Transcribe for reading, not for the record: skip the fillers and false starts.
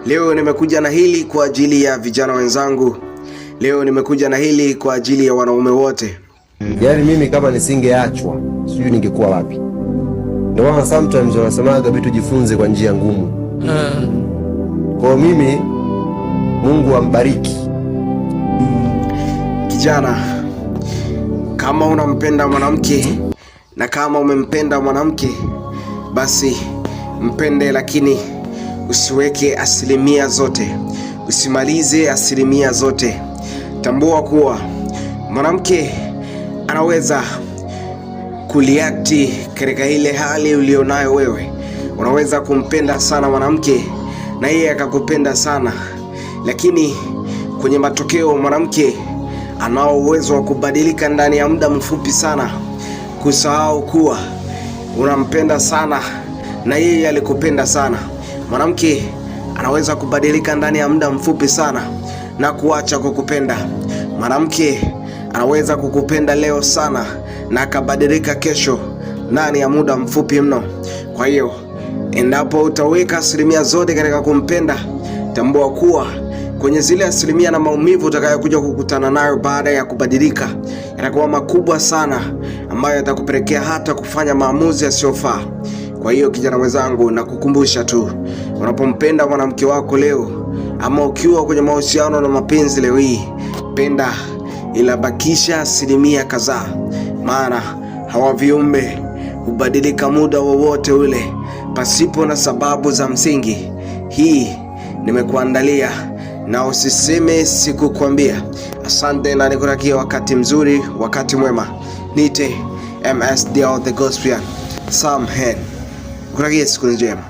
Leo nimekuja na hili kwa ajili ya vijana wenzangu. Leo nimekuja na hili kwa ajili ya wanaume wote. Yaani mimi kama nisingeachwa, sijui ningekuwa wapi. Ndio maana sometimes wanasemaga vitu jifunze kwa njia ngumu. Kwa mimi Mungu ambariki. Kijana, kama unampenda mwanamke na kama umempenda mwanamke, basi mpende, lakini usiweke asilimia zote, usimalize asilimia zote. Tambua kuwa mwanamke anaweza kuliakti katika ile hali ulionayo wewe. Unaweza kumpenda sana mwanamke na yeye akakupenda sana, lakini kwenye matokeo mwanamke anao uwezo wa kubadilika ndani ya muda mfupi sana, kusahau kuwa unampenda sana na yeye alikupenda sana. Mwanamke anaweza kubadilika ndani ya muda mfupi sana na kuacha kukupenda. Mwanamke anaweza kukupenda leo sana na akabadilika kesho ndani ya muda mfupi mno. Kwa hiyo endapo utaweka asilimia zote katika kumpenda, tambua kuwa kwenye zile asilimia na maumivu utakayokuja kukutana nayo baada ya kubadilika yatakuwa makubwa sana, ambayo yatakupelekea hata kufanya maamuzi yasiyofaa. Kwa hiyo kijana mwenzangu, nakukumbusha tu, unapompenda mwanamke wako leo, ama ukiwa kwenye mahusiano na mapenzi leo hii, penda ila bakisha asilimia kadhaa, maana hawa viumbe hubadilika muda wowote ule pasipo na sababu za msingi. Hii nimekuandalia na usiseme sikukwambia. Asante na nikutakia wakati mzuri, wakati mwema. Nite MSDL the Gospel Sam Hen. Nikutakia siku njema.